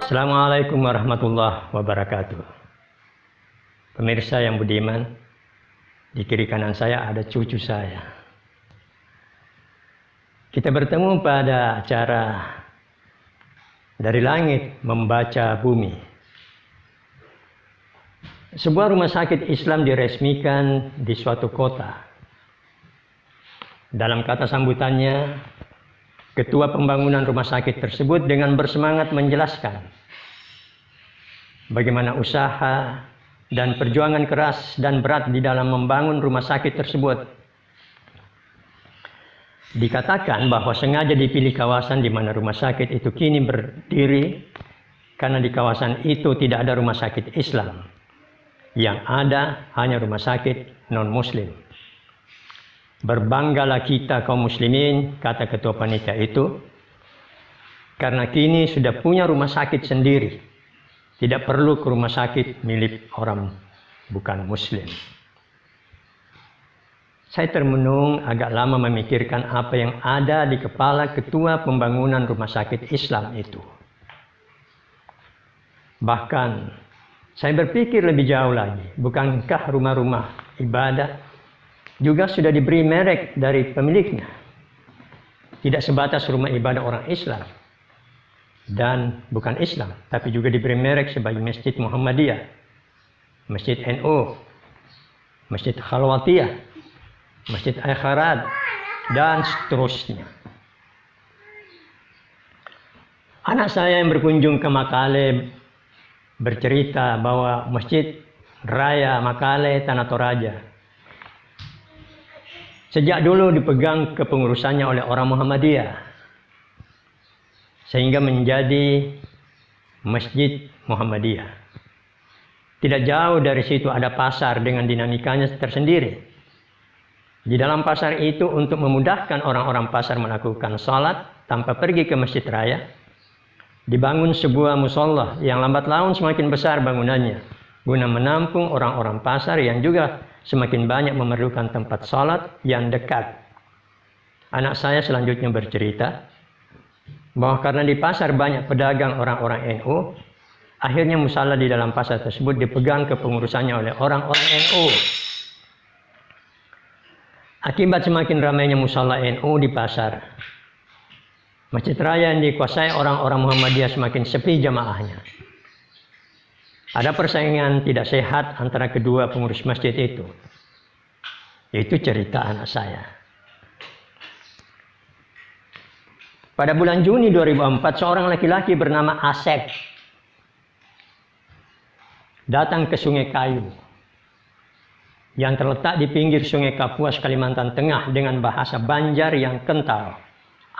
Assalamualaikum warahmatullahi wabarakatuh. Pemirsa yang budiman, di kiri kanan saya ada cucu saya. Kita bertemu pada acara Dari Langit Membaca Bumi. Sebuah rumah sakit Islam diresmikan di suatu kota. Dalam kata sambutannya, Ketua pembangunan rumah sakit tersebut dengan bersemangat menjelaskan bagaimana usaha dan perjuangan keras dan berat di dalam membangun rumah sakit tersebut. Dikatakan bahwa sengaja dipilih kawasan di mana rumah sakit itu kini berdiri karena di kawasan itu tidak ada rumah sakit Islam. Yang ada hanya rumah sakit non-Muslim. Berbanggalah kita kaum muslimin, kata ketua panitia itu, karena kini sudah punya rumah sakit sendiri. Tidak perlu ke rumah sakit milik orang bukan muslim. Saya termenung agak lama memikirkan apa yang ada di kepala ketua pembangunan rumah sakit Islam itu. Bahkan saya berpikir lebih jauh lagi, bukankah rumah-rumah ibadah juga sudah diberi merek dari pemiliknya. Tidak sebatas rumah ibadah orang Islam dan bukan Islam, tapi juga diberi merek sebagai Masjid Muhammadiyah, Masjid NU, Masjid Khalwatiyah, Masjid Al-Kharad, dan seterusnya. Anak saya yang berkunjung ke Makale bercerita bahwa Masjid Raya Makale Tanah Toraja sejak dulu dipegang kepengurusannya oleh orang Muhammadiyah, sehingga menjadi Masjid Muhammadiyah. Tidak jauh dari situ ada pasar dengan dinamikanya tersendiri. Di dalam pasar itu, untuk memudahkan orang-orang pasar melakukan sholat tanpa pergi ke masjid raya, dibangun sebuah musola yang lambat laun semakin besar bangunannya, guna menampung orang-orang pasar yang juga semakin banyak memerlukan tempat sholat yang dekat. Anak saya selanjutnya bercerita bahwa karena di pasar banyak pedagang orang-orang NU, akhirnya musala di dalam pasar tersebut dipegang kepengurusannya oleh orang-orang NU. Akibat semakin ramainya musala NU di pasar, masjid raya yang dikuasai orang-orang Muhammadiyah semakin sepi jamaahnya. Ada persaingan tidak sehat antara kedua pengurus masjid itu. Itu cerita anak saya. Pada bulan Juni 2004, seorang laki-laki bernama Asep datang ke Sungai Kayu yang terletak di pinggir Sungai Kapuas, Kalimantan Tengah dengan bahasa Banjar yang kental.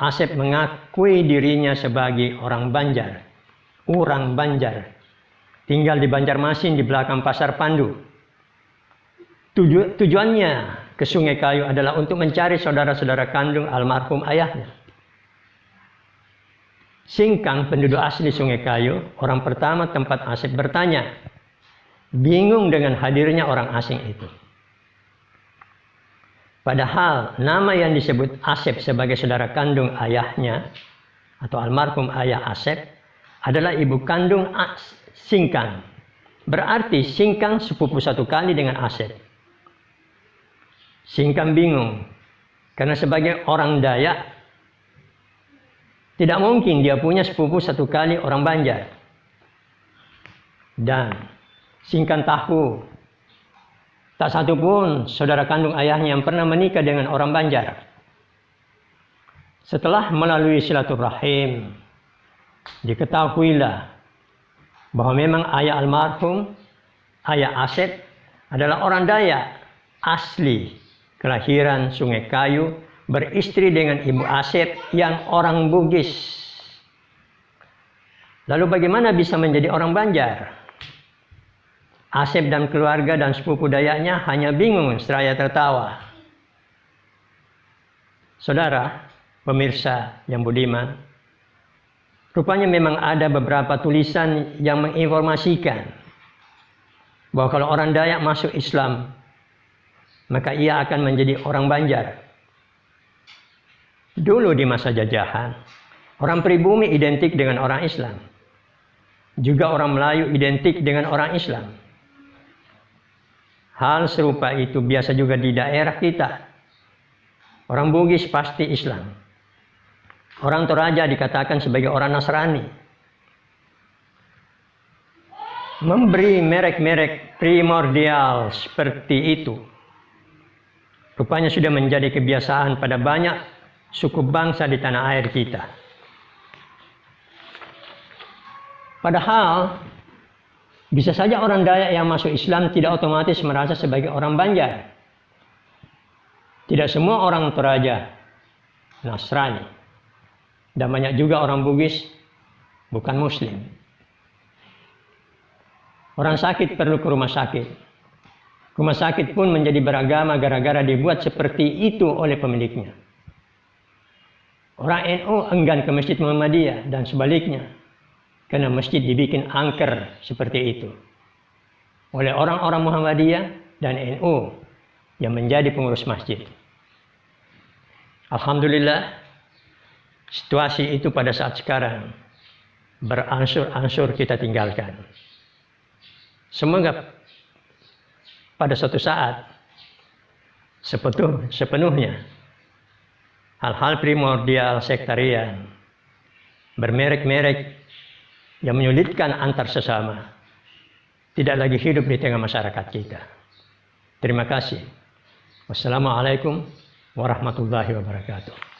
Asep mengakui dirinya sebagai orang Banjar, tinggal di Banjarmasin di belakang Pasar Pandu. Tujuannya ke Sungai Kayu adalah untuk mencari saudara-saudara kandung almarhum ayahnya. Singkang, penduduk asli Sungai Kayu, orang pertama tempat Asep bertanya, bingung dengan hadirnya orang asing itu. Padahal nama yang disebut Asep sebagai saudara kandung ayahnya atau almarhum ayah Asep adalah ibu kandung Singkang. Berarti Singkang sepupu satu kali dengan Asep. Singkang bingung karena sebagai orang Dayak tidak mungkin dia punya sepupu satu kali orang Banjar. Dan Singkang tahu tak satu pun saudara kandung ayahnya yang pernah menikah dengan orang Banjar. Setelah melalui silaturahim, diketahuilah bahwa memang ayah almarhum, ayah Asep adalah orang Dayak asli kelahiran Sungai Kayu, beristri dengan ibu Asep yang orang Bugis. Lalu bagaimana bisa menjadi orang Banjar? Asep dan keluarga dan sepupu Dayaknya hanya bingung seraya tertawa. Saudara, pemirsa yang budiman, rupanya memang ada beberapa tulisan yang menginformasikan bahwa kalau orang Dayak masuk Islam, maka ia akan menjadi orang Banjar. Dulu di masa jajahan, orang pribumi identik dengan orang Islam. Juga orang Melayu identik dengan orang Islam. Hal serupa itu biasa juga di daerah kita. Orang Bugis pasti Islam. Orang Toraja dikatakan sebagai orang Nasrani. Memberi merek-merek primordial seperti itu rupanya sudah menjadi kebiasaan pada banyak suku bangsa di tanah air kita. Padahal bisa saja orang Dayak yang masuk Islam tidak otomatis merasa sebagai orang Banjar. Tidak semua orang Toraja Nasrani. Dan banyak juga orang Bugis bukan Muslim. Orang sakit perlu ke rumah sakit. Rumah sakit pun menjadi beragama gara-gara dibuat seperti itu oleh pemiliknya. Orang NU enggan ke Masjid Muhammadiyah dan sebaliknya. Karena masjid dibikin angker seperti itu. Oleh orang-orang Muhammadiyah dan NU yang menjadi pengurus masjid. Alhamdulillah, situasi itu pada saat sekarang berangsur-angsur kita tinggalkan. Semoga pada suatu saat sepenuhnya hal-hal primordial sektarian bermerek-merek yang menyulitkan antar sesama tidak lagi hidup di tengah masyarakat kita. Terima kasih. Wassalamualaikum warahmatullahi wabarakatuh.